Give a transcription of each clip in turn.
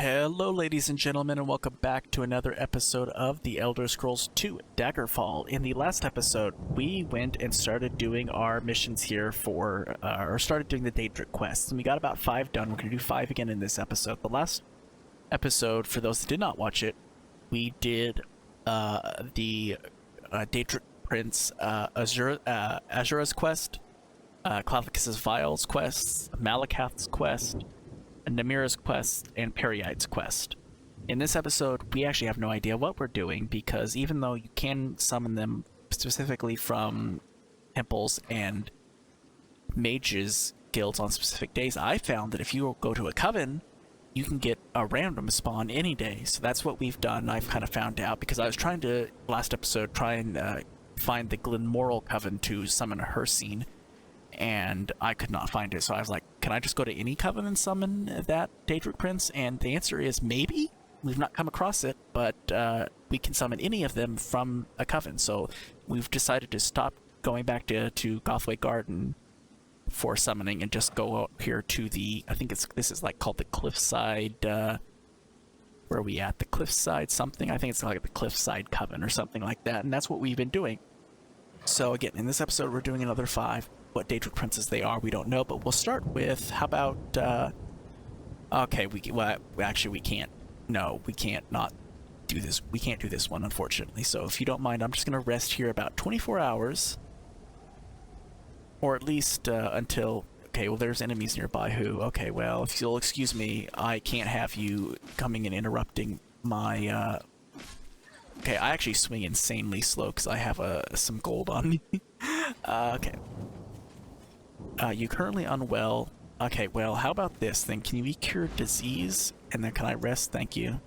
Hello ladies and gentlemen, and welcome back to another episode of the Elder-Scrolls II Daggerfall. In the last episode, we went and started doing our missions here for, or started doing the Daedric quests, and we got about 5 done. We're going to do 5 again in this episode. The last episode, for those that did not watch it, we did the Daedric Prince Azura's quest, Clavicus's Vial's quest, Malakath's quest, Namira's quest, and Periite's quest. In this episode, we actually have no idea what we're doing, because even though you can summon them specifically from temples and mages guilds on specific days, I found that if you go to a coven, you can get a random spawn any day. So that's what we've done. I've kind of found out, because I was trying to, last episode, try and find the Glenmoral coven to summon a Hersine, and I could not find it. So I was like, can I just go to any coven and summon that Daedric Prince? And the answer is maybe. We've not come across it, but we can summon any of them from a coven. So we've decided to stop going back to Gothway Garden for summoning and just go out here to the, I think this is like called the Cliffside, where are we at? The Cliffside something? I think it's like the Cliffside Coven or something like that, and that's what we've been doing. So again, in this episode, we're doing another 5. What Daedric Princes they are, we don't know, but we'll start with, how about, okay, actually we can't. No, we can't not do this. We can't do this one, unfortunately. So if you don't mind, I'm just going to rest here about 24 hours. Or at least until, okay, well, there's enemies nearby who, okay, well, if you'll excuse me, I can't have you coming and interrupting my, okay, I actually swing insanely slow because I have some gold on me. Okay. You currently unwell. Okay, well, how about this then? Can you be cured disease? And then can I rest? Thank you.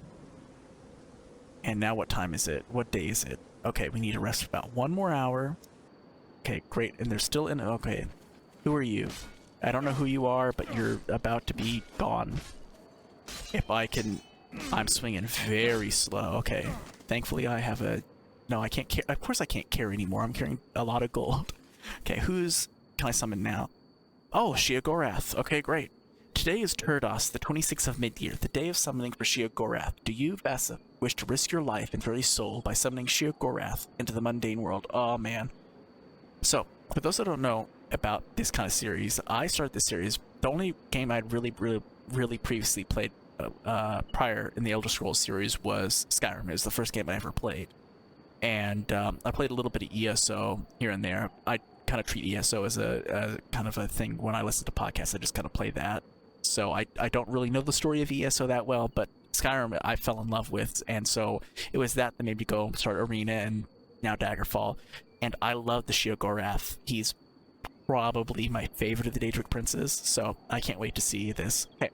And now what time is it? What day is it? Okay, we need to rest for about 1 more hour. Okay, great. And they're still in... Okay. Who are you? I don't know who you are, but you're about to be gone. If I can... I'm swinging very slow. Okay. Thankfully, I have a... No, I can't carry... Of course I can't carry anymore. I'm carrying a lot of gold. Okay, who's... Can I summon now? Oh, Sheogorath. Okay, great. Today is Turdos, the 26th of mid-year, the day of summoning for Sheogorath. Do you, Vasa, wish to risk your life and very soul by summoning Sheogorath into the mundane world? Oh, man. So, for those that don't know about this kind of series, I started this series. The only game I'd really previously played prior in the Elder Scrolls series was Skyrim. It was the first game I ever played. And I played a little bit of ESO here and there. I kind of treat ESO as a kind of a thing. When I listen to podcasts, I just kind of play that. So I don't really know the story of ESO that well, but Skyrim I fell in love with, and so it was that made me go start Arena and now Daggerfall. And I love the Sheogorath. He's probably my favorite of the Daedric Princes, so I can't wait to see this. Okay.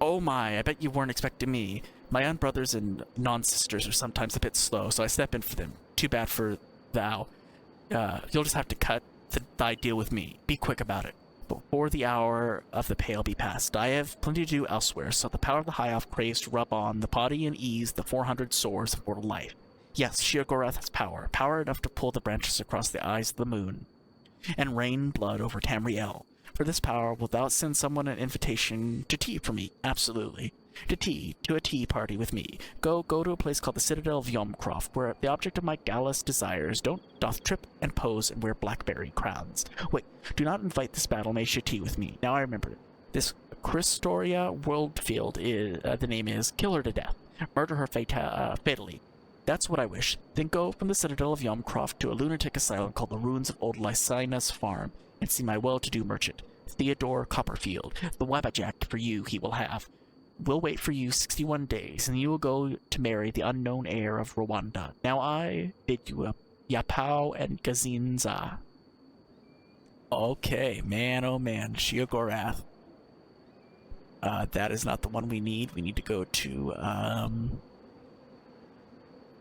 Oh my, I bet you weren't expecting me. My own brothers and non-sisters are sometimes a bit slow, so I step in for them. Too bad for thou. You'll just have to cut thy deal with me. Be quick about it, before the hour of the pale be past. I have plenty to do elsewhere, so the power of the High Elf craves to rub on the body and ease the 400 sores of mortal life. Yes, Sheogorath has power enough to pull the branches across the eyes of the moon, and rain blood over Tamriel. For this power, wilt thou send someone an invitation to tea for me? Absolutely. To a tea party with me. Go to a place called the Citadel of Yomcroft, where the object of my gallous desires doth trip and pose and wear blackberry crowns. Wait, do not invite this battle mage to tea with me. Now I remember it. This Christoria Worldfield the name is. Kill her to death. Murder her fatally. That's what I wish. Then go from the Citadel of Yomcroft to a lunatic asylum called the Ruins of Old Lycina's Farm, and see my well-to-do merchant, Theodore Copperfield. The Wabbajack for you he will have. We'll wait for you 61 days, and you will go to marry the unknown heir of Rwanda. Now I bid you a Yapao and Gazinza. Okay, man, oh man, Sheogorath. That is not the one we need. We need to go to,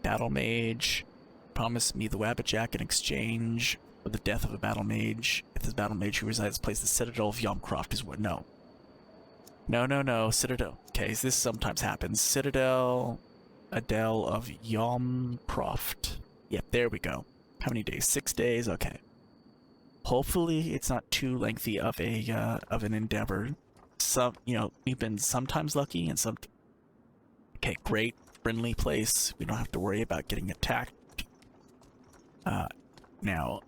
Battle Mage. Promise me the Wabbajack in exchange for the death of a Battle Mage. If this Battle Mage who resides place the Citadel of Yomcroft is what? No. No. Citadel. Okay, this sometimes happens. Citadel, Adele of Yomcroft. Yep, there we go. How many days? 6 days? Okay. Hopefully it's not too lengthy of an endeavor. We've been sometimes lucky and Okay, great. Friendly place. We don't have to worry about getting attacked. Now,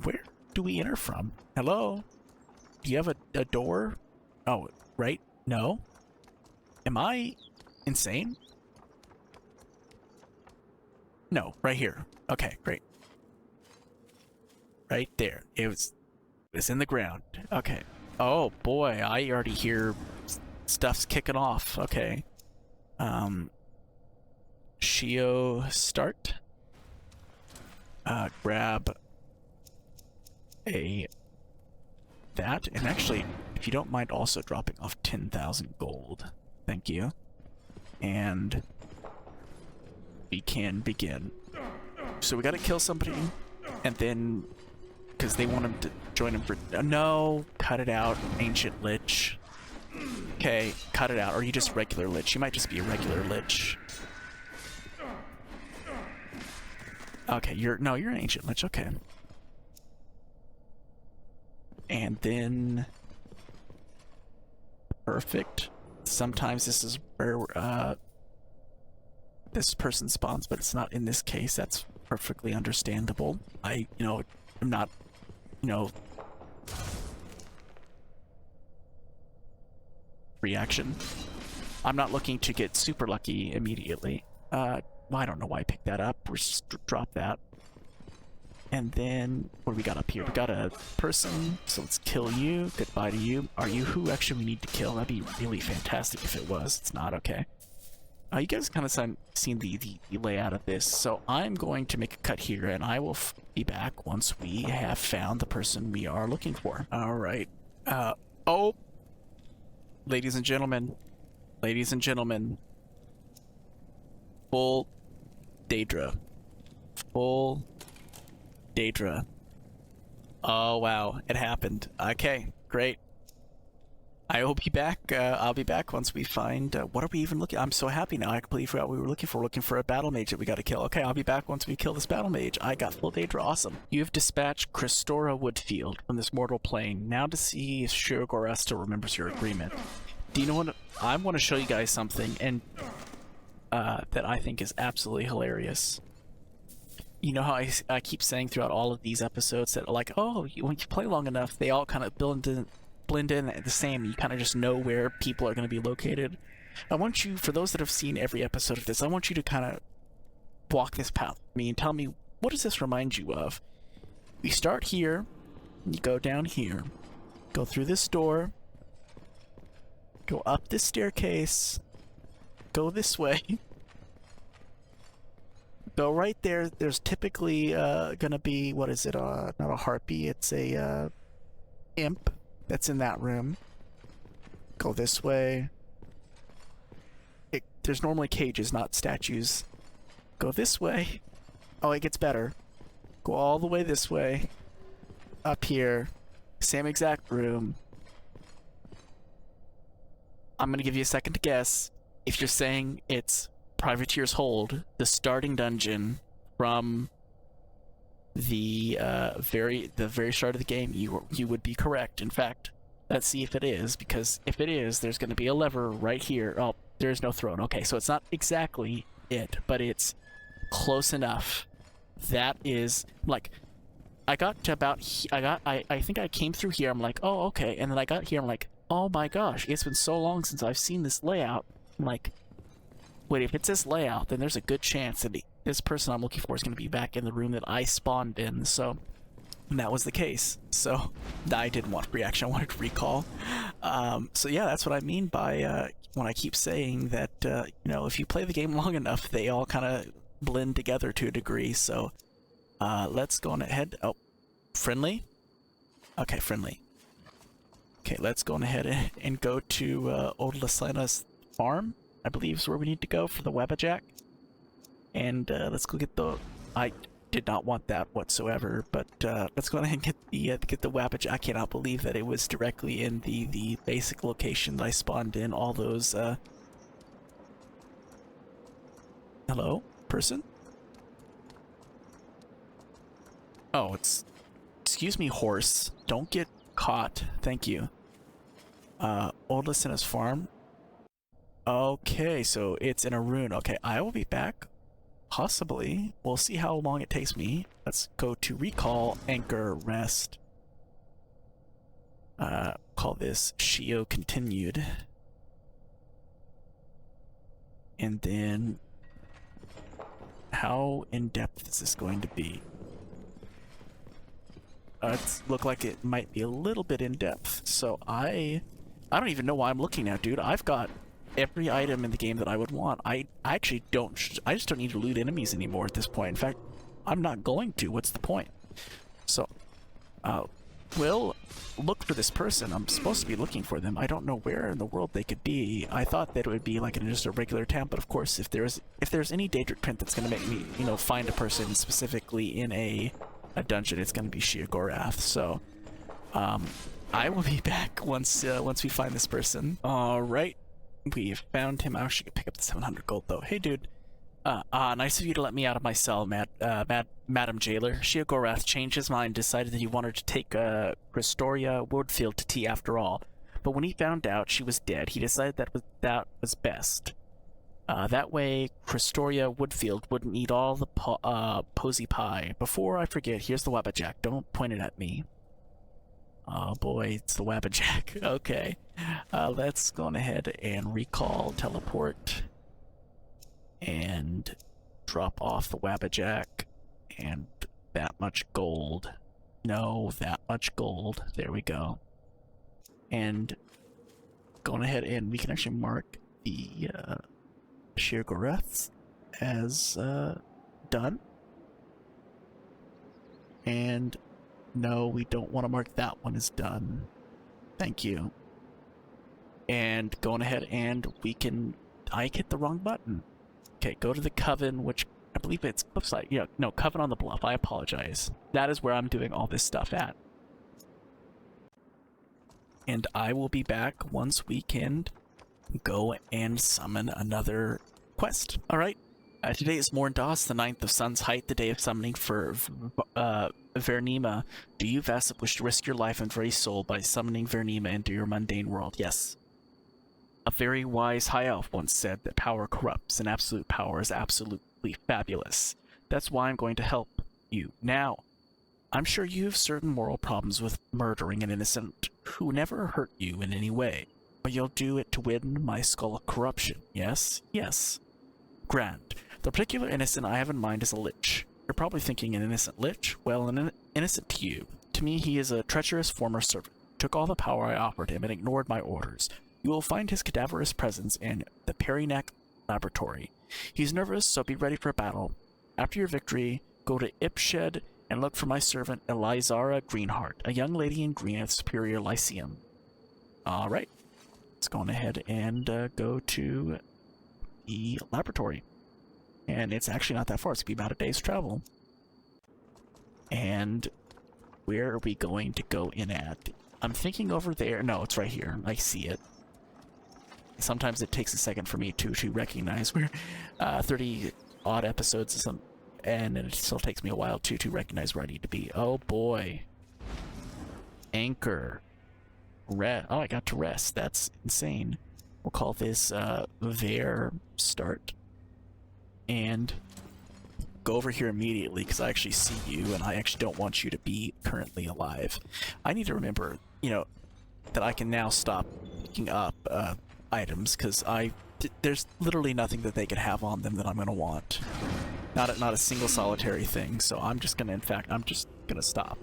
where do we enter from? Hello? Do you have a door? Oh, right? No? Am I insane? No, right here. Okay, great. Right there. It's in the ground. Okay. Oh boy, I already hear stuff's kicking off. Okay. Sheo start. Grab that, and actually, if you don't mind also dropping off 10,000 gold. Thank you. And we can begin. So we gotta kill somebody, and then, because they want him to join him for, no, cut it out, ancient lich. Okay, cut it out, or you just regular lich. You might just be a regular lich. Okay, you're an ancient lich, okay. And then, perfect. Sometimes this is where this person spawns, but it's not in this case. That's perfectly understandable. I'm not, reaction. I'm not looking to get super lucky immediately. Well, I don't know why I picked that up. We'll just drop that. And then, what do we got up here? We got a person, so let's kill you. Goodbye to you. Are you who actually we need to kill? That'd be really fantastic if it was. It's not, okay. You guys kind of seen the layout of this, so I'm going to make a cut here, and I will be back once we have found the person we are looking for. Alright. Oh! Ladies and gentlemen. Full Daedra. Full Daedra. Oh wow, it happened. Okay, great. I will be back. I'll be back once we find. What are we even looking? I'm so happy now. I completely forgot what we were looking for. Looking for a battle mage that we got to kill. Okay, I'll be back once we kill this battle mage. I got full Daedra. Awesome. You have dispatched Christora Woodfield from this mortal plane. Now to see if Sheogorath still remembers your agreement. Do you know what? I want to show you guys something, and that I think is absolutely hilarious. You know how I keep saying throughout all of these episodes that, like, oh, when you play long enough, they all kind of blend in the same. You kind of just know where people are going to be located. I want you, for those that have seen every episode of this, I want you to kind of walk this path with me and tell me, what does this remind you of? We start here, you go down here, go through this door, go up this staircase, go this way, go right there. There's typically gonna be, what is it, not a harpy, it's a imp that's in that room. Go this way. There's normally cages, not statues. Go this way. Oh, it gets better. Go all the way this way. Up here. Same exact room. I'm gonna give you a second to guess. If you're saying it's Privateer's Hold, the starting dungeon from the very start of the game, you would be correct. In fact, let's see if it is, because if it is, there's going to be a lever right here. Oh, there's no throne. Okay, so it's not exactly it, but it's close enough. That is, like, I got to about, I think I came through here, I'm like, oh, okay, and then I got here, I'm like, oh my gosh, it's been so long since I've seen this layout. I'm like, wait, if it's this layout, then there's a good chance that this person I'm looking for is going to be back in the room that I spawned in, so that was the case. So I didn't want reaction, I wanted to recall. So yeah, that's what I mean by when I keep saying that, you know, if you play the game long enough, they all kind of blend together to a degree. So let's go on ahead. Oh, friendly? Okay, friendly. Okay, let's go on ahead and go to Old Lasana's farm, I believe is where we need to go for the Wabbajack. And let's go get the... I did not want that whatsoever, but let's go ahead and get the Wabbajack. I cannot believe that it was directly in the basic location that I spawned in. All those... Hello? Person? Oh, it's... Excuse me, horse. Don't get caught. Thank you. Old Lasana's farm. Okay, so it's in a rune. Okay, I will be back. Possibly. We'll see how long it takes me. Let's go to recall, anchor, rest. Call this Sheo continued. And then how in depth is this going to be? It look like it might be a little bit in depth. So I don't even know why I'm looking at, dude. I've got every item in the game that I would want. I actually don't. I just don't need to loot enemies anymore at this point. In fact, I'm not going to. What's the point? So, we'll look for this person. I'm supposed to be looking for them. I don't know where in the world they could be. I thought that it would be like in just a regular town, but of course, if there's any Daedric print that's gonna make me, find a person specifically in a dungeon, it's gonna be Sheogorath. So, I will be back once we find this person. All right. We've found him. I actually could pick up the 700 gold, though. Hey, dude. Nice of you to let me out of my cell, Madam Jailer. Sheogorath changed his mind, decided that he wanted to take Christoria Woodfield to tea after all. But when he found out she was dead, he decided that was best. That way, Christoria Woodfield wouldn't eat all the posy pie. Before I forget, here's the Wabbajack. Don't point it at me. Oh boy, it's the Wabbajack. Okay. Let's go on ahead and recall, teleport, and drop off the Wabbajack, and that much gold. No, that much gold. There we go. And going ahead and we can actually mark the Sheogorath as done. And no, we don't want to mark that one as done. Thank you. And going ahead and I hit the wrong button. Okay, go to the Coven, which I believe it's website. Yeah, no, Coven on the Bluff. I apologize. That is where I'm doing all this stuff at. And I will be back once we can go and summon another quest. All right. Today is Morndos, the 9th of Sun's Height, the day of summoning for Vaernima. Do you, Vassip, wish to risk your life and very soul by summoning Vaernima into your mundane world? Yes. A very wise high elf once said that power corrupts and absolute power is absolutely fabulous. That's why I'm going to help you now. I'm sure you have certain moral problems with murdering an innocent who never hurt you in any way, but you'll do it to win my skull of corruption, yes? Yes. Grand. The particular innocent I have in mind is a lich. You're probably thinking an innocent lich? Well, an innocent to you. To me, he is a treacherous former servant. Took all the power I offered him and ignored my orders. You will find his cadaverous presence in the Perinac laboratory. He's nervous, so be ready for battle. After your victory, go to Ipshed and look for my servant Elizara Greenheart, a young lady in green at Superior Lyceum. Alright. Let's go on ahead and go to the laboratory. And it's actually not that far. It's going to be about a day's travel. And where are we going to go in at? I'm thinking over there. No, it's right here. I see it. Sometimes it takes a second for me to recognize where 30-odd episodes or something, and it still takes me a while to recognize where I need to be. Oh boy. Anchor. Oh, I got to rest. That's insane. We'll call this Vaer start. And go over here immediately because I actually see you and I actually don't want you to be currently alive. I need to remember, that I can now stop picking up items because there's literally nothing that they could have on them that I'm going to want. Not a single solitary thing, so I'm just going to, I'm just going to stop.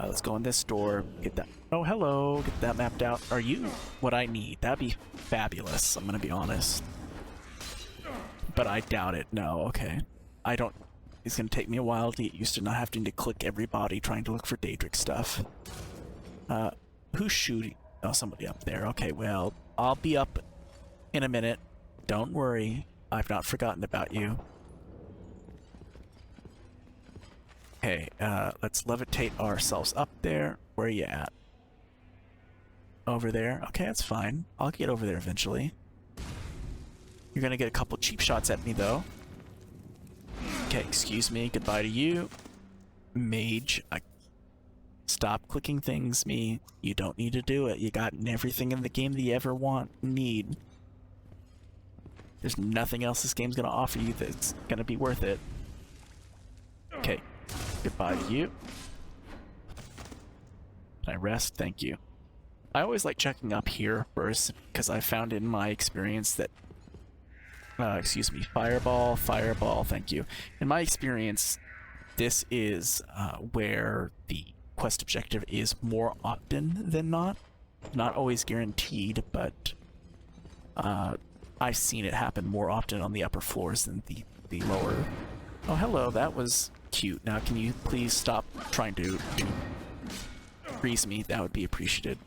Let's go in this door, get that. Oh, hello, get that mapped out. Are you what I need? That'd be fabulous, I'm going to be honest. But I doubt it. No, okay. It's going to take me a while to get used to not having to click every body trying to look for Daedric stuff. Who's shooting? Oh, somebody up there. Okay, well, I'll be up in a minute. Don't worry. I've not forgotten about you. Okay, let's levitate ourselves up there. Where are you at? Over there? Okay, that's fine. I'll get over there eventually. You're gonna get a couple cheap shots at me, though. Okay, excuse me. Goodbye to you. Mage. Stop clicking things, me. You don't need to do it. You got everything in the game that you ever need. There's nothing else this game's gonna offer you that's gonna be worth it. Okay, goodbye to you. Can I rest? Thank you. I always like checking up here first, because I found in my experience that... excuse me, fireball, thank you. In my experience, this is where the quest objective is more often than not. Not always guaranteed, but I've seen it happen more often on the upper floors than the lower. Oh, hello, that was cute. Now, can you please stop trying to freeze me? That would be appreciated.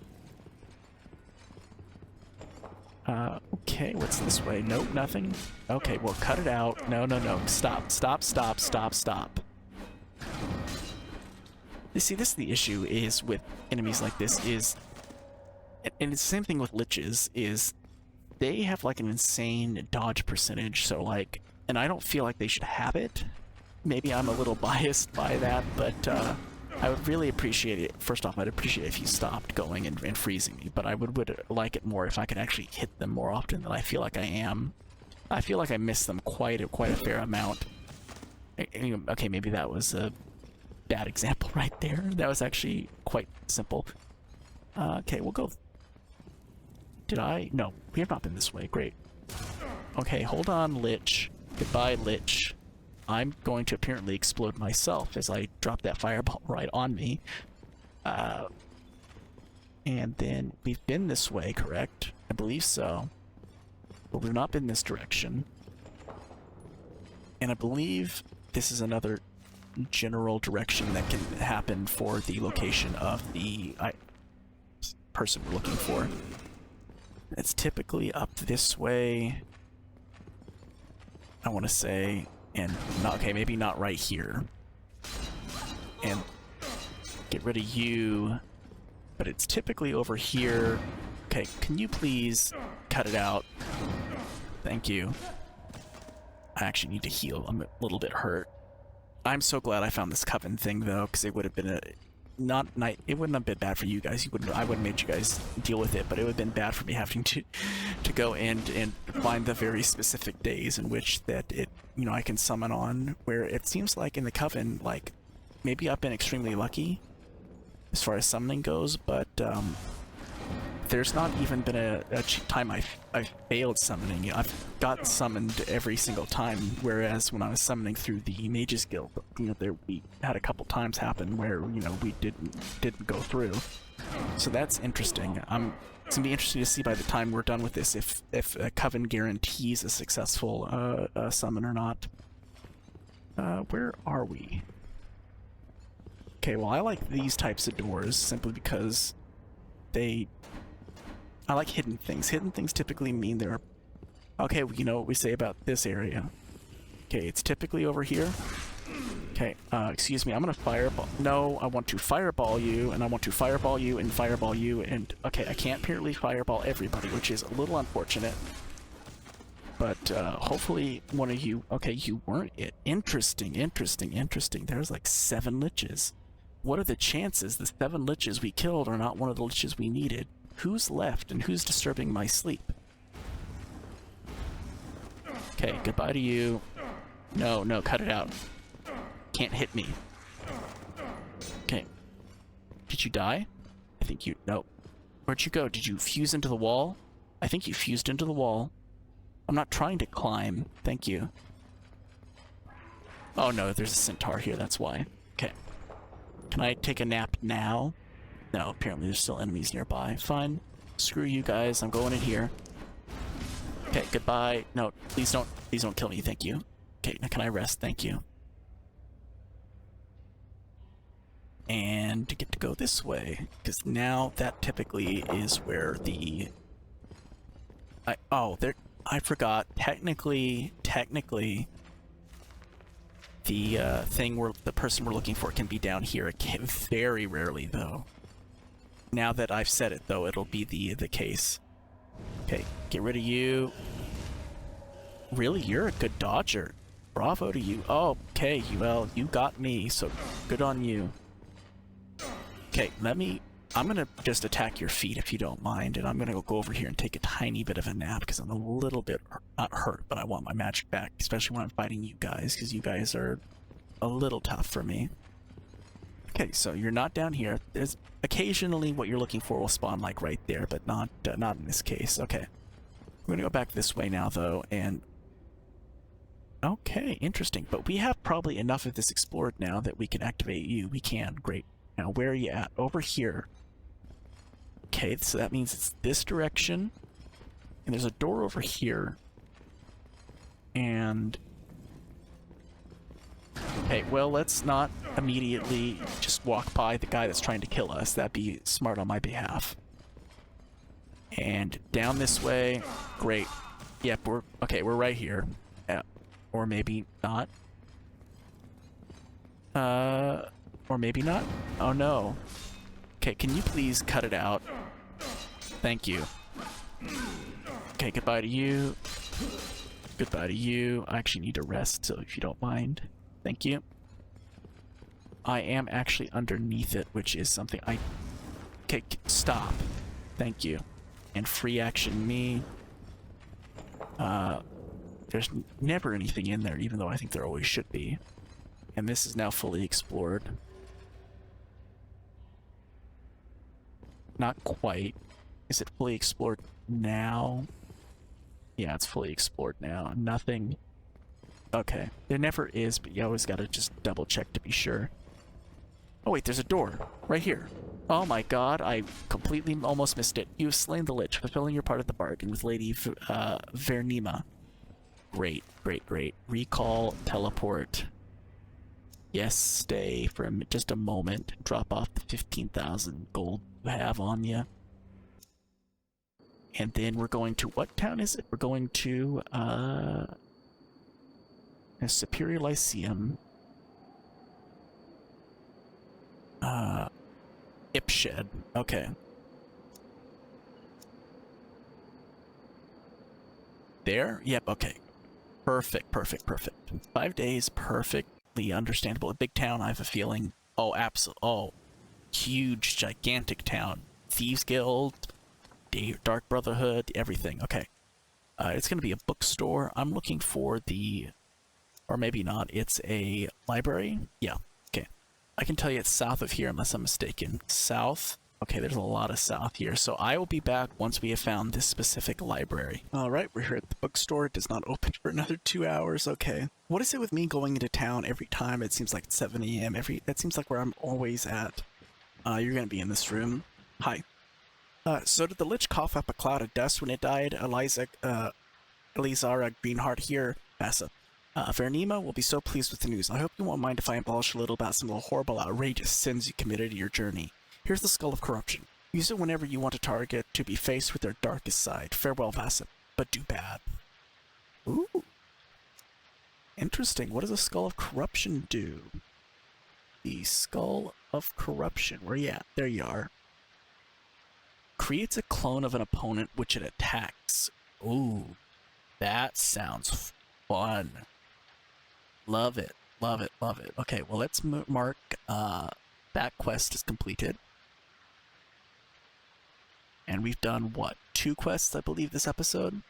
Okay, what's this way? Nope, nothing. Okay, well, cut it out. No, no, no. Stop, stop, stop, stop, stop. You see, this is the issue is with enemies like this is... And it's the same thing with liches, is they have like an insane dodge percentage, so like... And I don't feel like they should have it. Maybe I'm a little biased by that, but I would really appreciate it. First off, I'd appreciate it if you stopped going and freezing me, but I would like it more if I could actually hit them more often than I feel like I am. I feel like I miss them quite a fair amount. Okay, maybe that was a bad example right there. That was actually quite simple. Okay, we'll go... Did I? No, we have not been this way. Great. Okay, hold on, Lich. Goodbye, Lich. I'm going to apparently explode myself as I drop that fireball right on me. And then we've been this way, correct? I believe so. But we've not been this direction. And I believe this is another general direction that can happen for the location of the person we're looking for. It's typically up this way, I want to say, and not, okay, maybe not right here. And get rid of you, but it's typically over here. Okay, can you please cut it out? Thank you. I actually need to heal. I'm a little bit hurt. I'm so glad I found this coven thing though, because it would have been a it wouldn't have been bad for you guys. I wouldn't make you guys deal with it, but it would have been bad for me having to go and find the very specific days in which that it, you know, I can summon on. Where it seems like in the coven, like maybe I've been extremely lucky as far as summoning goes, but there's not even been a time I've failed summoning. I've got summoned every single time, whereas when I was summoning through the Mages Guild, you know, we had a couple times happen where, you know, we didn't go through. So that's interesting. It's gonna be interesting to see by the time we're done with this if a coven guarantees a successful summon or not. Where are we? Okay, well, I like these types of doors simply because I like hidden things. Hidden things typically mean there are... Okay, well, you know what we say about this area. Okay, it's typically over here. Okay, excuse me, I'm gonna fireball... No, I want to fireball you, and I want to fireball you, and fireball you, and... Okay, I can't apparently fireball everybody, which is a little unfortunate. But, hopefully one of you... Okay, you weren't it. Interesting, interesting, interesting. There's like 7 liches. What are the chances the 7 liches we killed are not one of the liches we needed? Who's left and who's disturbing my sleep? Okay, goodbye to you. No, no, cut it out. Can't hit me. Okay. Did you die? I think you... No. Where'd you go? Did you fuse into the wall? I think you fused into the wall. I'm not trying to climb. Thank you. Oh no, there's a centaur here, that's why. Okay. Can I take a nap now? No, apparently there's still enemies nearby. Fine. Screw you guys, I'm going in here. Okay, goodbye. No, please don't kill me, thank you. Okay, now can I rest? Thank you. And to get to go this way, because now that typically is where the... I forgot. Technically, the the person we're looking for can be down here. It can, very rarely, though. Now that I've said it, though, it'll be the case. Okay, get rid of you. Really, you're a good dodger. Bravo to you. Oh, okay, well, you got me, so good on you. Okay, let me I'm gonna just attack your feet if you don't mind, and I'm gonna go over here and take a tiny bit of a nap because I'm a little bit, not hurt, but I want my magic back, especially when I'm fighting you guys, because you guys are a little tough for me. Okay, so you're not down here. There's occasionally what you're looking for will spawn like right there, but not in this case. Okay. We're gonna go back this way now though, and okay, interesting. But we have probably enough of this explored now that we can activate you. We can. Great. Now where are you at? Over here. Okay, so that means it's this direction. And there's a door over here. And okay, well, let's not immediately just walk by the guy that's trying to kill us. That'd be smart on my behalf. And down this way. Great. Yep, we're right here. Or maybe not. Or maybe not. Oh no. Okay, can you please cut it out? Thank you. Okay, goodbye to you. Goodbye to you. I actually need to rest, so if you don't mind. Thank you. I am actually underneath it, which is something I... Okay, stop. Thank you. And free action me. There's never anything in there, even though I think there always should be. And this is now fully explored. Not quite. Is it fully explored now? Yeah, it's fully explored now. Nothing. Okay. There never is, but you always gotta just double check to be sure. Oh wait, there's a door. Right here. Oh my god, I completely almost missed it. You have slain the Lich, fulfilling your part of the bargain with Lady Vaernima. Great, great, great. Recall, teleport. Yes, stay for just a moment. Drop off the 15,000 gold you have on you. And then we're going to, what town is it? We're going to, Superior Lyceum. Ipshed. Okay. There? Yep, okay. Perfect, perfect, perfect. 5 days, perfectly understandable. A big town, I have a feeling. Oh, absolutely. Oh, huge, gigantic town. Thieves Guild, Dark Brotherhood, everything. Okay. It's going to be a bookstore. I'm looking for the... Or maybe not. It's a library? Yeah. Okay. I can tell you it's south of here unless I'm mistaken. South? Okay, there's a lot of south here. So I will be back once we have found this specific library. Alright, we're here at the bookstore. It does not open for another 2 hours. Okay. What is it with me going into town every time? It seems like it's 7 a.m. That seems like where I'm always at. You're going to be in this room. Hi. So did the Lich cough up a cloud of dust when it died? Elizara Greenheart here. Massa. Vaernima will be so pleased with the news. I hope you won't mind if I embellish a little about some of the horrible, outrageous sins you committed in your journey. Here's the Skull of Corruption. Use it whenever you want a target to be faced with their darkest side. Farewell, Vassip, but do bad. Ooh. Interesting. What does the Skull of Corruption do? The Skull of Corruption. Where you at? There you are. Creates a clone of an opponent which it attacks. Ooh. That sounds fun. Love it. Love it. Love it. Okay, well, let's mark that quest is completed. And we've done, what, 2 quests, I believe, this episode?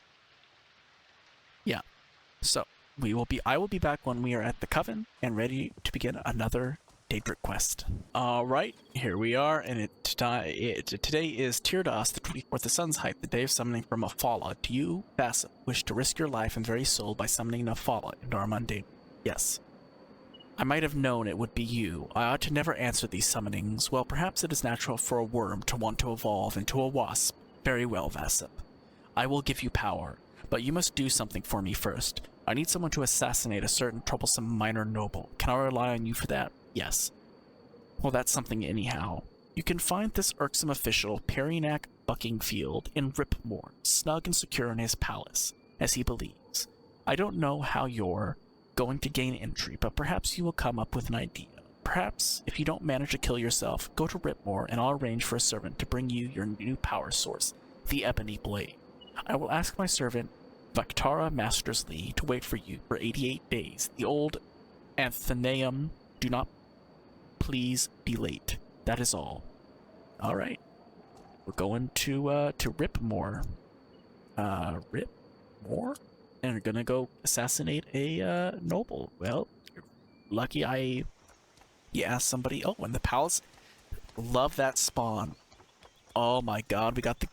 Yeah. So, I will be back when we are at the Coven and ready to begin another Daedric quest. Alright, here we are, and today is Tirdas, the 24th of Sun's Height, the day of summoning from Mephala. Do you, Vassip, wish to risk your life and very soul by summoning Mephala into our mundane? Yes. I might have known it would be you. I ought to never answer these summonings. Well, perhaps it is natural for a worm to want to evolve into a wasp. Very well, Vassip. I will give you power, but you must do something for me first. I need someone to assassinate a certain troublesome minor noble. Can I rely on you for that? Yes. Well, that's something anyhow. You can find this irksome official, Perinac Buckingfield, in Ripmore, snug and secure in his palace, as he believes. I don't know how you're going to gain entry, but perhaps you will come up with an idea. Perhaps, if you don't manage to kill yourself, go to Ripmore and I'll arrange for a servant to bring you your new power source, the Ebony Blade. I will ask my servant, Vaktara Mastersley, to wait for you for 88 days. The old Athenaeum, do not please be late. That is all. All right. We're going to Ripmore. Ripmore? And we're gonna go assassinate a noble. Well, you're lucky you asked somebody. Oh, and the palace. Love that spawn. Oh my god, we got the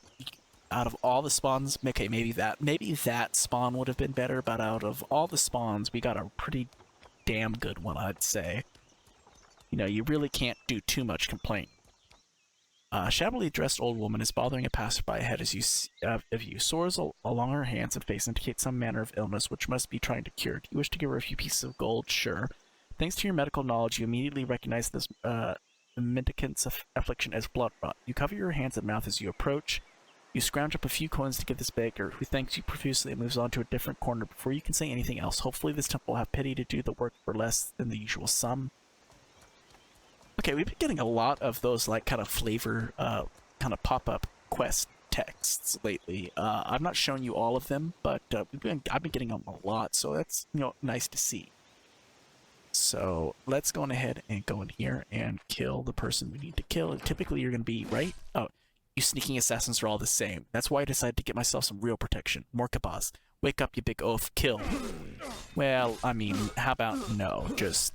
out of all the spawns. Okay, maybe that spawn would have been better, but out of all the spawns, we got a pretty damn good one, I'd say. You know, you really can't do too much complaint. Shabbily dressed old woman is bothering a passerby ahead of you. Sores along her hands and face indicate some manner of illness which must be trying to cure. Do you wish to give her a few pieces of gold? Sure. Thanks to your medical knowledge, you immediately recognize this mendicant's affliction as blood rot. You cover your hands and mouth as you approach. You scrounge up a few coins to give this beggar, who thanks you profusely and moves on to a different corner before you can say anything else. Hopefully this temple will have pity to do the work for less than the usual sum. Okay, we've been getting a lot of those, like, kind of flavor, kind of pop-up quest texts lately. I've not shown you all of them, but I've been getting them a lot, so that's, you know, nice to see. So let's go on ahead and go in here and kill the person we need to kill. And typically you're going to be, right? Oh, you sneaking assassins are all the same. That's why I decided to get myself some real protection. More kabaz. Wake up, you big oaf. Kill. Well, I mean, how about no? Just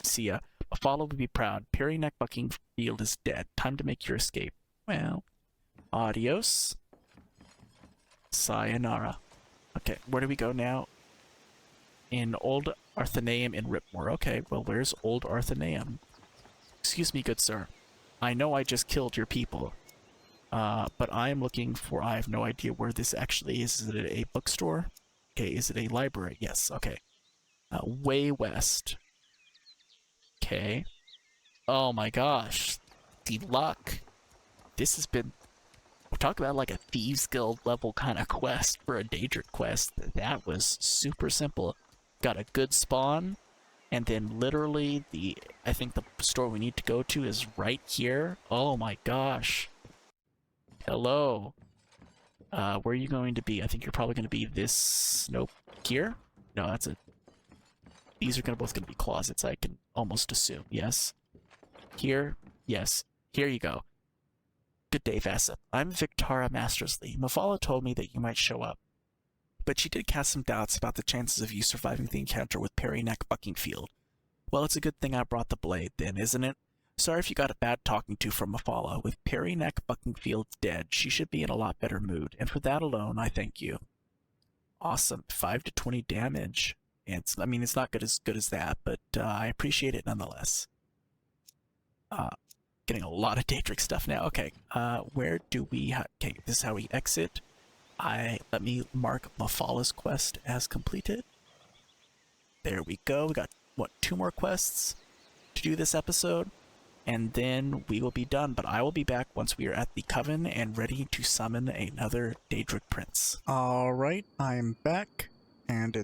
see ya. Mephala would be proud. Perry Neck Buckingfield is dead. Time to make your escape. Well, adios. Sayonara. Okay, where do we go now? In Old Arthenaeum in Ripmore. Okay, well, where's Old Arthenaeum? Excuse me, good sir. I know I just killed your people. But I am looking for... I have no idea where this actually is. Is it a bookstore? Okay, is it a library? Yes, okay. Way west. Okay. Oh my gosh. The luck. This has been... We're talking about like a Thieves Guild level kind of quest for a Daedric quest. That was super simple. Got a good spawn, and then literally I think the store we need to go to is right here. Oh my gosh. Hello. Where are you going to be? I think you're probably going to be this... Nope. Here? No, that's a... These are both going to be closets, I can almost assume. Yes. Here? Yes. Here you go. Good day, Vassip. I'm Victara Mastersley. Mephala told me that you might show up, but she did cast some doubts about the chances of you surviving the encounter with Perry Neck Buckingfield. Well, it's a good thing I brought the blade, then, isn't it? Sorry if you got a bad talking to from Mephala. With Perry Neck Buckingfield dead, she should be in a lot better mood, and for that alone, I thank you. Awesome. 5 to 20 damage. I mean, it's not as good as that, but I appreciate it nonetheless. Getting a lot of Daedric stuff now. Okay, where do we... Okay, this is how we exit. Let me mark Mephala's quest as completed. There we go. We got, what, 2 more quests to do this episode? And then we will be done, but I will be back once we are at the Coven and ready to summon another Daedric Prince. Alright, I'm back, and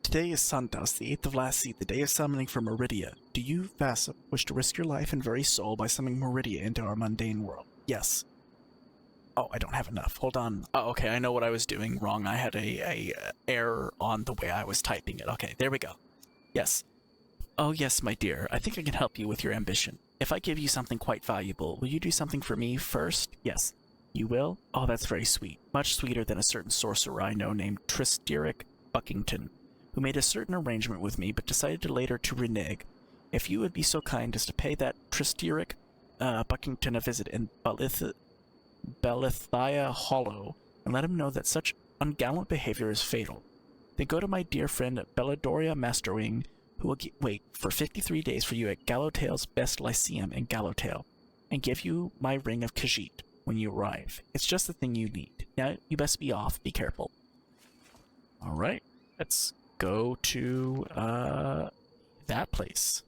today is Santos, the 8th of last seat, the day of summoning for Meridia. Do you, Vassip, wish to risk your life and very soul by summoning Meridia into our mundane world? Yes. Oh, I don't have enough. Hold on. Oh, okay, I know what I was doing wrong. I had a error on the way I was typing it. Okay, there we go. Yes. Oh, yes, my dear. I think I can help you with your ambition. If I give you something quite valuable, will you do something for me first? Yes. You will? Oh, that's very sweet. Much sweeter than a certain sorcerer I know named Tristiric Buckington, who made a certain arrangement with me but decided to later to renege. If you would be so kind as to pay that Tristiric Buckington a visit in Belethia Hollow, and let him know that such ungallant behavior is fatal. Then go to my dear friend Belladoria Masterwing, who will wait for 53 days for you at Gallowtail's Best Lyceum in Gallowtail, and give you my ring of Khajiit when you arrive. It's just the thing you need. Now, you best be off. Be careful. Alright, let's go to that place.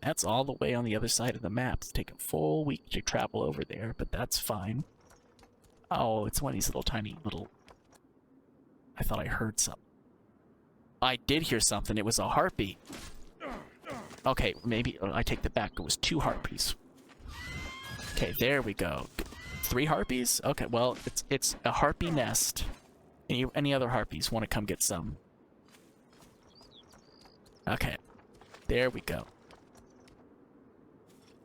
That's all the way on the other side of the map. It's taken a full week to travel over there, but that's fine. Oh, it's one of these tiny little... I thought I heard something. I did hear something. It was a harpy. Okay, maybe I take that back. It was 2 harpies. Okay, there we go. 3 harpies? Okay, well, it's a harpy nest. Any other harpies want to come get some? Okay, there we go.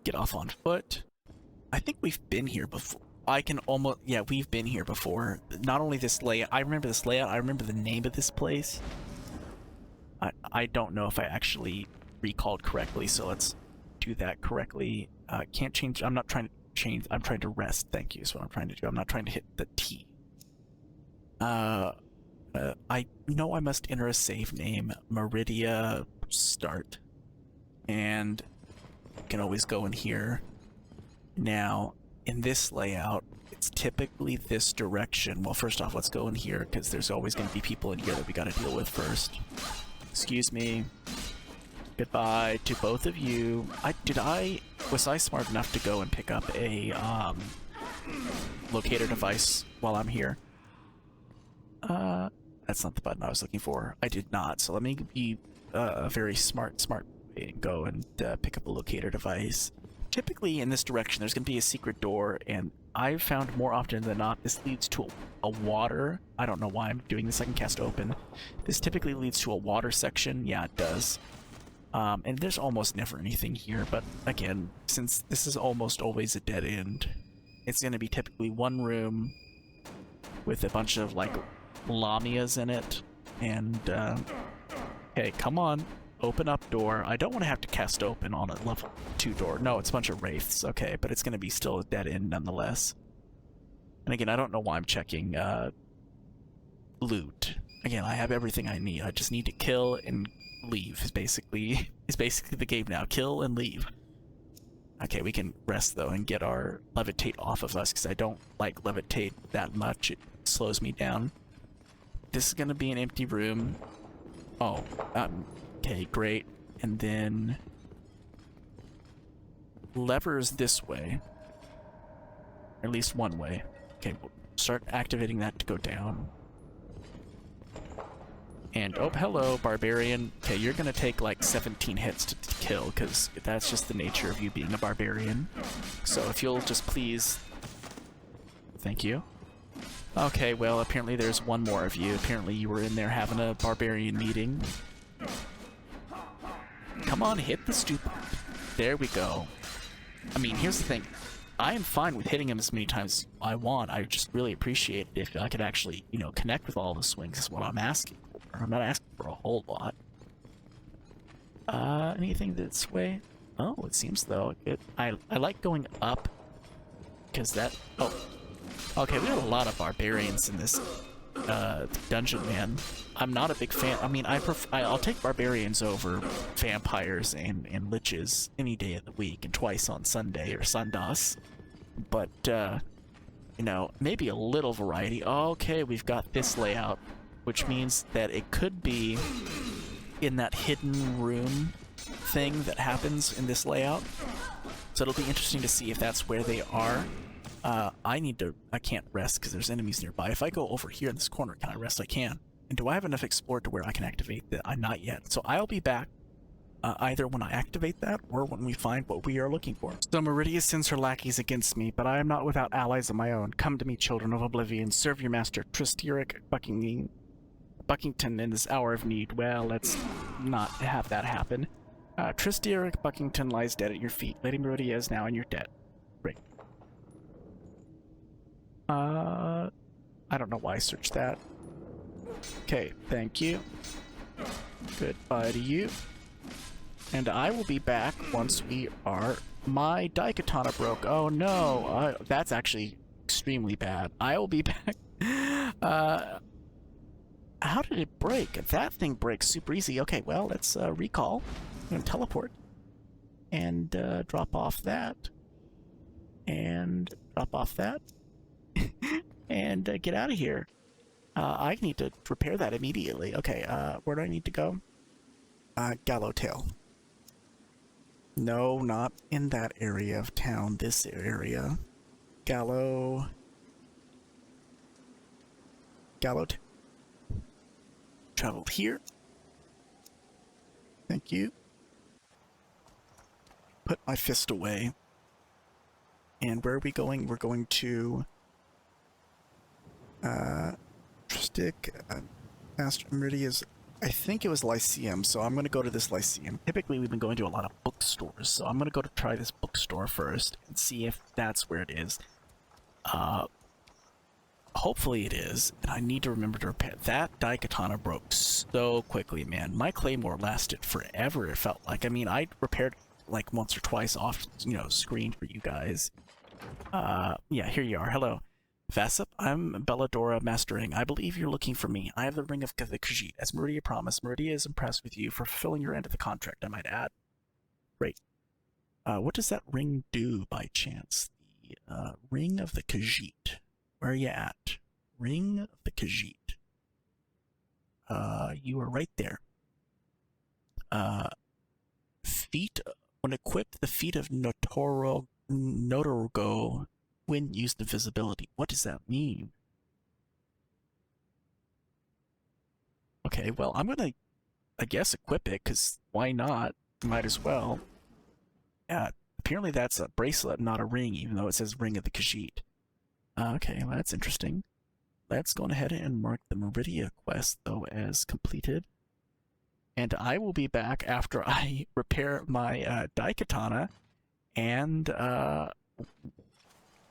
Get off on foot. I think we've been here before. I can almost... Yeah, we've been here before. Not only this layout... I remember this layout. I remember the name of this place. I don't know if I actually recalled correctly, so let's do that correctly. Can't change... I'm not trying to change... I'm trying to rest. Thank you is what I'm trying to do. I'm not trying to hit the T. I know I must enter a save name. Meridia start. And I can always go in here. Now, in this layout, it's typically this direction. Well, first off, let's go in here, because there's always going to be people in here that we got to deal with first. Excuse me. Goodbye to both of you. Was I smart enough to go and pick up a locator device while I'm here? That's not the button I was looking for. I did not, so let me be a very smart way and go and pick up a locator device. Typically in this direction there's going to be a secret door, and I've found more often than not this leads to a water. I don't know why I'm doing this. I can cast open. This typically leads to a water section. Yeah, it does. And there's almost never anything here, but again, since this is almost always a dead end, it's going to be typically one room with a bunch of like lamias in it, and hey, come on, open up door. I don't want to have to cast open on a level 2 door. No, it's a bunch of wraiths. Okay, but it's going to be still a dead end nonetheless. And again, I don't know why I'm checking loot. Again, I have everything I need. I just need to kill and leave is basically the game now. Kill and leave. Okay, we can rest though and get our levitate off of us, because I don't like levitate that much. It slows me down. This is gonna be an empty room. Oh, okay, great. And then levers this way, or at least one way. Okay, we'll start activating that to go down. And oh, hello, barbarian. Okay, you're gonna take like 17 hits to kill, because that's just the nature of you being a barbarian. So if you'll just please... Thank you. Okay, well, apparently there's one more of you. Apparently you were in there having a barbarian meeting. Come on, hit the stupid. There we go. I mean, here's the thing. I am fine with hitting him as many times as I want. I just really appreciate it if I could actually, you know, connect with all the swings is what I'm asking for. I'm not asking for a whole lot. Anything this way? Oh, it seems though. I like going up, because that... Oh. Okay, we have a lot of barbarians in this dungeon, man. I'm not a big fan. I mean, I'll take barbarians over vampires and liches any day of the week, and twice on Sunday or Sundas. But, you know, maybe a little variety. Okay, we've got this layout, which means that it could be in that hidden room thing that happens in this layout. So it'll be interesting to see if that's where they are. I can't rest because there's enemies nearby. If I go over here in this corner, can I rest? I can. And do I have enough explored to where I can activate that? I'm not yet. So I'll be back either when I activate that or when we find what we are looking for. So Meridia sends her lackeys against me, but I am not without allies of my own. Come to me, children of oblivion. Serve your master, Tristiric Buckington, in this hour of need. Well, let's not have that happen. Tristiric Buckington lies dead at your feet. Lady Meridia is now in your debt. Great. I don't know why I searched that. Okay, thank you. Goodbye to you. And I will be back once we are... My Daikatana broke. Oh no, that's actually extremely bad. I will be back. How did it break? That thing breaks super easy. Okay, well, let's recall. I'm gonna teleport. And drop off that. And drop off that. And get out of here. I need to repair that immediately. Okay, where do I need to go? Gallowtail. No, not in that area of town. This area. Gallowtail. Travel here. Thank you. Put my fist away. And where are we going? We're going to... Stick, Master Meridia's I think it was Lyceum, so I'm going to go to this Lyceum. Typically, we've been going to a lot of bookstores, so I'm going to go to try this bookstore first and see if that's where it is. Hopefully it is, and I need to remember to repair. That Daikatana broke so quickly, man. My Claymore lasted forever, it felt like. I mean, I repaired like once or twice off, you know, screen for you guys. Yeah, here you are. Hello. Vassip, I'm Belladora Mastering. I believe you're looking for me. I have the Ring of the Khajiit. As Meridia promised, Meridia is impressed with you for fulfilling your end of the contract, I might add. Great. What does that ring do by chance? The Ring of the Khajiit. Where are you at? Ring of the Khajiit. You are right there. Feet. When equipped, the feet of Notorogo when used invisibility. What does that mean? Okay, well, I'm gonna, I guess, equip it, because why not? Might as well. Yeah, apparently that's a bracelet, not a ring, even though it says Ring of the Khajiit. Okay, well, that's interesting. Let's go ahead and mark the Meridia quest, though, as completed. And I will be back after I repair my Daikatana, and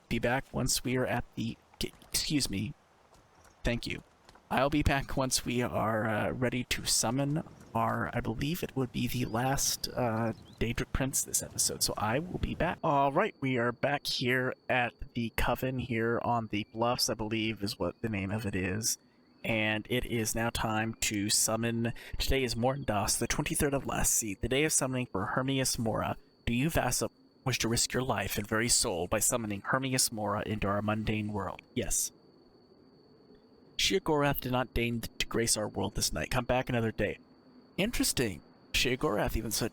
be back once we are at the... Excuse me. Thank you. I'll be back once we are ready to summon our... I believe it would be the last Daedric Prince this episode, so I will be back. Alright, we are back here at the Coven here on the Bluffs, I believe is what the name of it is. And it is now time to summon... Today is Morndas, the 23rd of Last Seed, the day of summoning for Hermaeus Mora. Do you, Vassip, wish to risk your life and very soul by summoning Hermaeus Mora into our mundane world? Yes. Sheogorath did not deign to grace our world this night. Come back another day. Interesting. Sheogorath even said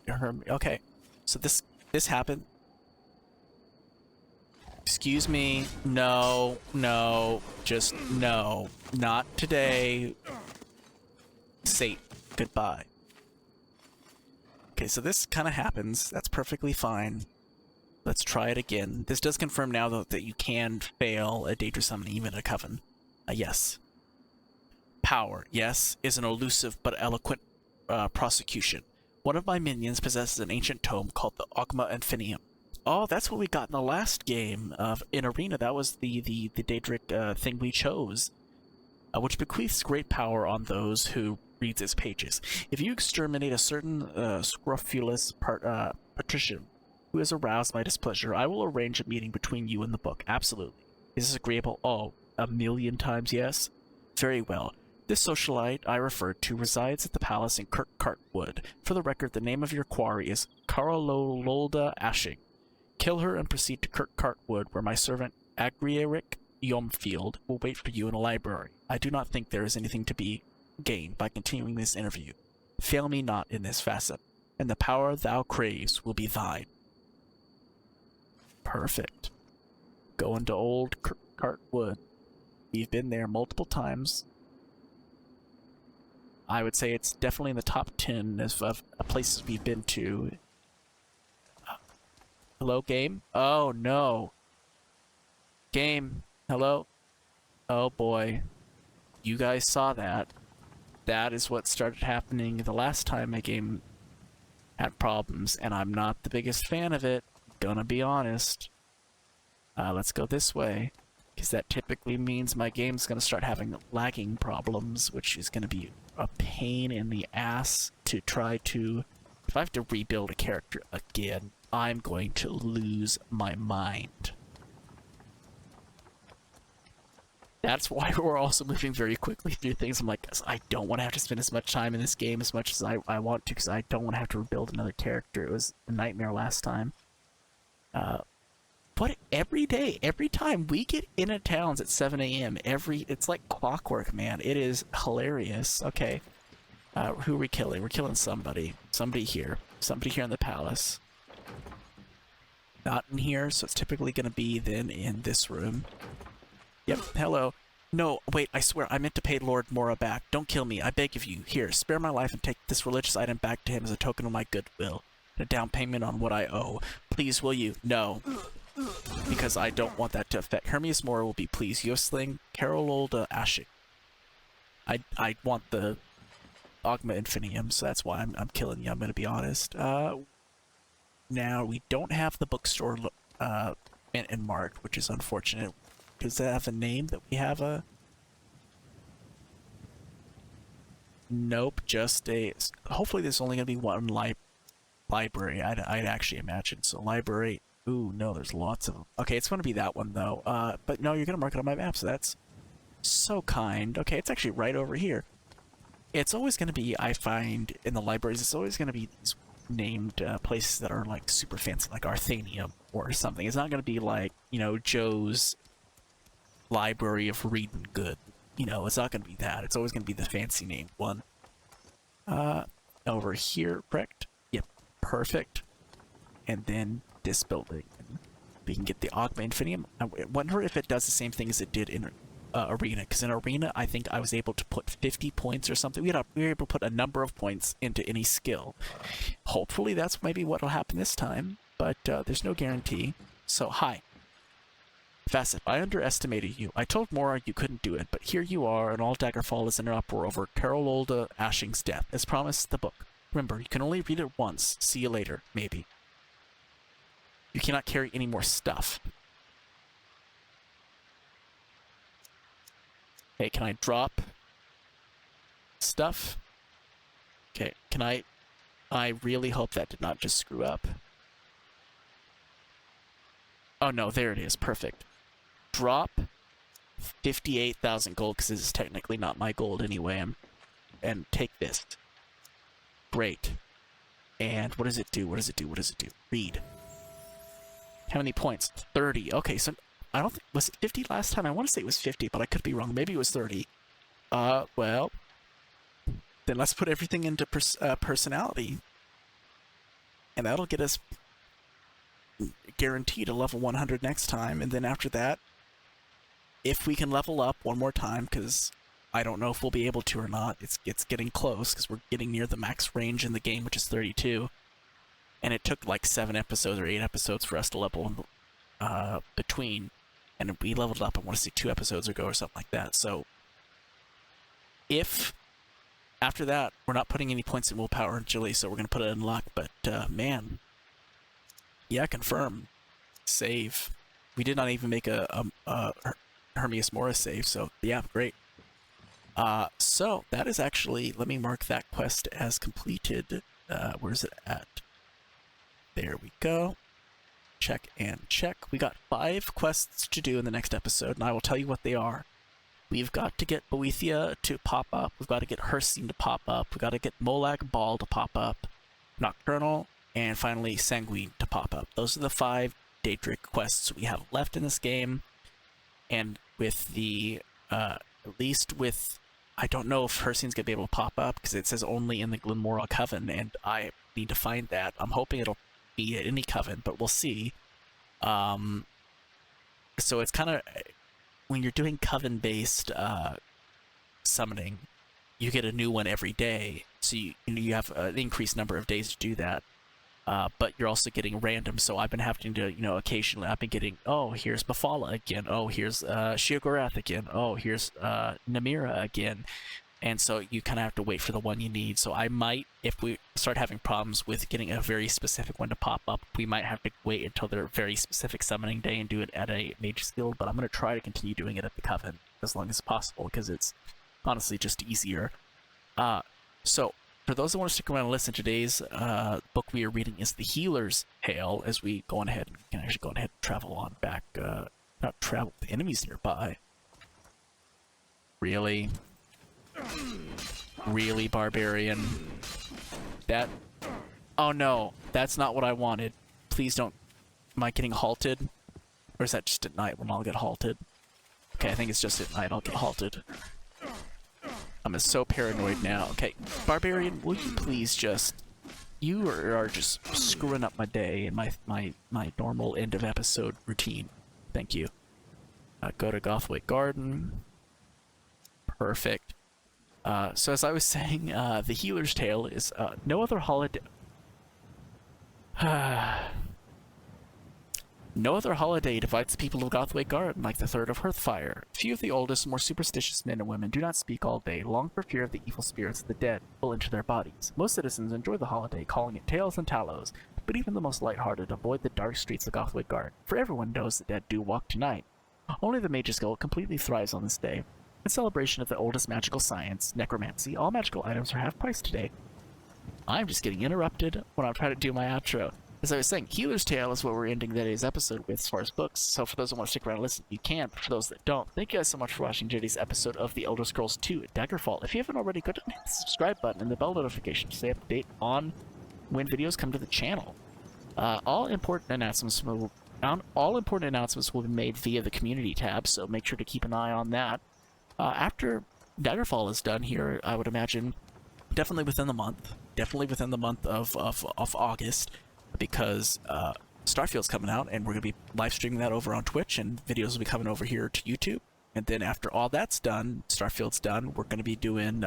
okay. So this happened. Excuse me. No, no, just no. Not today. Sate. Goodbye. Okay, so this kind of happens. That's perfectly fine. Let's try it again. This does confirm now, though, that you can fail a Daedra summon, even a Coven. Yes. Power, yes, is an elusive but eloquent prosecution. One of my minions possesses an ancient tome called the Ogma Infinium. Oh, that's what we got in the last game in Arena. That was the Daedric thing we chose, which bequeaths great power on those who reads its pages. If you exterminate a certain scrofulous patrician who has aroused my displeasure, I will arrange a meeting between you and the book. Absolutely. Is this agreeable? Oh, 1,000,000 times yes. Very well. This socialite I referred to resides at the palace in Kirkcartwood. For the record, the name of your quarry is Carololda Ashing. Kill her and proceed to Kirkcartwood, where my servant Agrieric Yomfield will wait for you in a library. I do not think there is anything to be gained by continuing this interview. Fail me not in this facet, and the power thou craves will be thine. Perfect. Going to old Kirkcartwood. We've been there multiple times. I would say it's definitely in the top 10 of places we've been to. Hello, game? Oh, no. Game, hello? Oh, boy. You guys saw that. That is what started happening the last time my game had problems, and I'm not the biggest fan of it. Gonna be honest. Let's go this way, because that typically means my game's gonna start having lagging problems, which is gonna be a pain in the ass to try to... If I have to rebuild a character again, I'm going to lose my mind. That's why we're also moving very quickly through things. I'm like, I don't want to have to spend as much time in this game as much as I want to, because I don't want to have to rebuild another character. It was a nightmare last time. But every day, every time we get into towns at 7 a.m., it's like clockwork, man. It is hilarious. Okay. Who are we killing? We're killing somebody. Somebody here. Somebody here in the palace. Not in here, so it's typically going to be then in this room. Yep, hello. No, wait, I swear, I meant to pay Lord Mora back. Don't kill me, I beg of you. Here, spare my life and take this religious item back to him as a token of my goodwill. A down payment on what I owe. Please, will you? No. Because I don't want that to affect. Hermaeus Mora will be pleased. Yosling, Carololda Ashik. I want the Ogma Infinium, so that's why I'm killing you, I'm gonna be honest. Now, we don't have the bookstore and marked, which is unfortunate. Does that have a name that we have a... Nope, just a... Hopefully there's only gonna be one library, I'd actually imagine. So library... Ooh, no, there's lots of them. Okay, it's gonna be that one, though. But no, you're gonna mark it on my map, so that's so kind. Okay, it's actually right over here. It's always gonna be, I find, in the libraries, it's always gonna be these named places that are, like, super fancy, like Arthanium or something. It's not gonna be, like, you know, Joe's Library of Reading Good. You know, it's not gonna be that. It's always gonna be the fancy named one. Over here, correct? Yep, perfect. And then this building. We can get the Ogma Infinium. I wonder if it does the same thing as it did in Arena, because in Arena, I think I was able to put 50 points or something. We were able to put a number of points into any skill. Hopefully that's maybe what will happen this time, but there's no guarantee. So, hi. Facet, I underestimated you. I told Mora you couldn't do it, but here you are, and all Daggerfall is in an uproar over Carololda Ashing's death. As promised, the book. Remember, you can only read it once. See you later, maybe. You cannot carry any more stuff. Okay, can I drop stuff? Okay, can I... I really hope that did not just screw up. Oh no, there it is. Perfect. Drop 58,000 gold, because this is technically not my gold anyway. And take this. Great. And what does it do? What does it do? What does it do? Read. How many points? 30. Okay, so I don't think... Was it 50 last time? I want to say it was 50, but I could be wrong. Maybe it was 30. Well... Then let's put everything into personality. And that'll get us guaranteed a level 100 next time. And then after that, if we can level up one more time, because I don't know if we'll be able to or not. It's getting close, because we're getting near the max range in the game, which is 32. And it took like 7 episodes or 8 episodes for us to level between. And we leveled up, I want to say 2 episodes ago or something like that. So if after that, we're not putting any points in willpower and agility, so we're going to put it in luck. But man, yeah, confirm. Save. We did not even make a Hermaeus Mora save, so yeah, great. So that is actually, let me mark that quest as completed. Where's it at? There we go. Check and check. We got 5 quests to do in the next episode, and I will tell you what they are. We've got to get Boethia to pop up. We've got to get Hircine to pop up. We've got to get Molag Bal to pop up. Nocturnal, and finally Sanguine to pop up. Those are the 5 Daedric quests we have left in this game. And with the, at least with, I don't know if Hircine's going to be able to pop up, because it says only in the Glenmora Coven, and I need to find that. I'm hoping it'll be at any coven, but we'll see. So it's kind of... When you're doing coven-based summoning, you get a new one every day, so you have an increased number of days to do that. But you're also getting random, so I've been having to, you know, occasionally I've been getting, oh, here's Mephala again, oh, here's Sheogorath again, oh, here's Namira again. And so you kind of have to wait for the one you need. So I might, if we start having problems with getting a very specific one to pop up, we might have to wait until their very specific summoning day and do it at a Mage Guild. But I'm going to try to continue doing it at the Coven as long as possible, because it's honestly just easier. So for those that want to stick around and listen, today's book we are reading is The Healer's Tale, as we go on ahead and can actually go on ahead and travel on back, not travel with enemies nearby. Really? Really, Barbarian? That... Oh no, that's not what I wanted. Please don't... Am I getting halted? Or is that just at night when I'll get halted? Okay, I think it's just at night I'll get halted. I'm so paranoid now. Okay, Barbarian, will you please just... You are just screwing up my day and my normal end of episode routine. Thank you. Go to Gothway Garden. Perfect. So as I was saying, The Healer's Tale is no other holiday... No other holiday divides the people of Gothway Garden like the Third of Hearthfire. Few of the oldest, more superstitious men and women do not speak all day, long for fear of the evil spirits of the dead will enter their bodies. Most citizens enjoy the holiday, calling it Tales and Tallows, but even the most lighthearted avoid the dark streets of Gothway Garden, for everyone knows the dead do walk tonight. Only the Mage's Guild completely thrives on this day. In celebration of the oldest magical science, necromancy, all magical items are half price today. I'm just getting interrupted when I'm trying to do my outro. As I was saying, Healer's Tale is what we're ending today's episode with as far as books, so for those that want to stick around and listen, you can, but for those that don't, thank you guys so much for watching today's episode of the Elder Scrolls II Daggerfall. If you haven't already, go down and hit the subscribe button and the bell notification to stay up to date on when videos come to the channel. All important announcements will be made via the community tab, so make sure to keep an eye on that. After Daggerfall is done here, I would imagine definitely within the month of August, because Starfield's coming out, and we're going to be live streaming that over on Twitch, and videos will be coming over here to YouTube. And then after all that's done, Starfield's done, we're going to be doing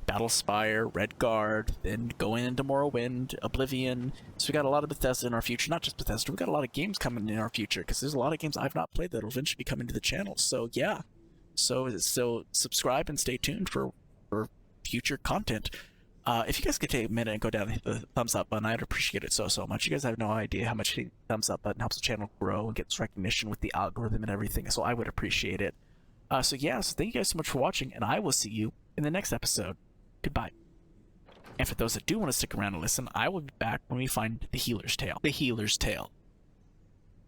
Battlespire, Redguard, then going into Morrowind, Oblivion. So we got a lot of Bethesda in our future. Not just Bethesda, we got a lot of games coming in our future, because there's a lot of games I've not played that will eventually be coming to the channel. So yeah, so subscribe and stay tuned for future content. If you guys could take a minute and go down and hit the thumbs up button, I'd appreciate it so much. You guys have no idea how much hitting the thumbs up button helps the channel grow and gets recognition with the algorithm and everything, so I would appreciate it. So thank you guys so much for watching, and I will see you in the next episode. Goodbye. And for those that do want to stick around and listen, I will be back when we find the Healer's Tale. The Healer's Tale.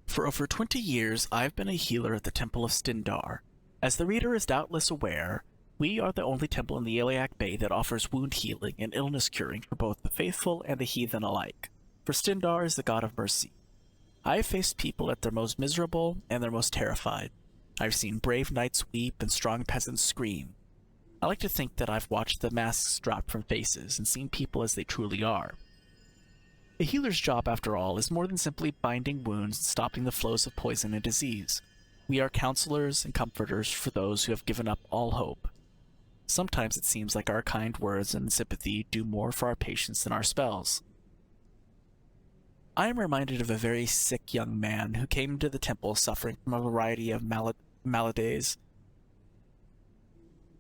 For over 20 years, I've been a healer at the Temple of Stindar. As the reader is doubtless aware, we are the only temple in the Iliac Bay that offers wound healing and illness curing for both the faithful and the heathen alike. For Stindar is the god of mercy. I have faced people at their most miserable and their most terrified. I've seen brave knights weep and strong peasants scream. I like to think that I've watched the masks drop from faces and seen people as they truly are. A healer's job, after all, is more than simply binding wounds and stopping the flows of poison and disease. We are counselors and comforters for those who have given up all hope. Sometimes it seems like our kind words and sympathy do more for our patients than our spells. I am reminded of a very sick young man who came to the temple suffering from a variety of maladies.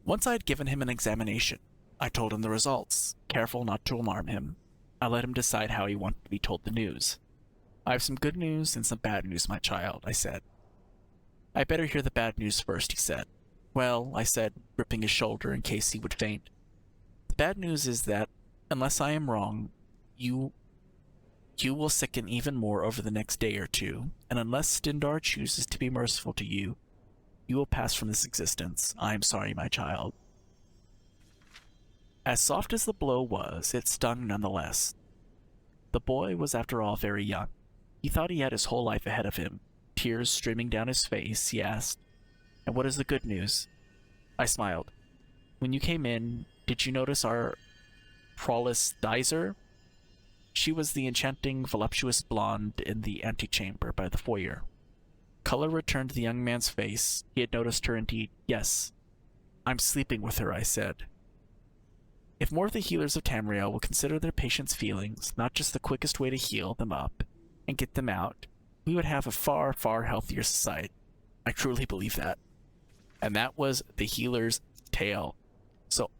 Once I had given him an examination. I told him the results, careful not to alarm him. I let him decide how he wanted to be told the news. I have some good news and some bad news, my child, I said. I'd better hear the bad news first, he said. Well, I said, gripping his shoulder in case he would faint. The bad news is that, unless I am wrong, you will sicken even more over the next day or two, and unless Stindar chooses to be merciful to you, you will pass from this existence. I am sorry, my child. As soft as the blow was, it stung nonetheless. The boy was after all very young. He thought he had his whole life ahead of him. Tears streaming down his face, he asked, "And what is the good news?" I smiled. "When you came in, did you notice our Prowess Dizer?" She was the enchanting, voluptuous blonde in the antechamber by the foyer. Color returned to the young man's face. He had noticed her indeed. "Yes. I'm sleeping with her," I said. If more of the healers of Tamriel will consider their patients' feelings not just the quickest way to heal them up and get them out, we would have a far, far healthier society. I truly believe that. And that was the Healer's Tale. So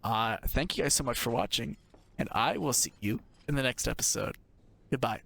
thank you guys so much for watching, and I will see you in the next episode. Goodbye.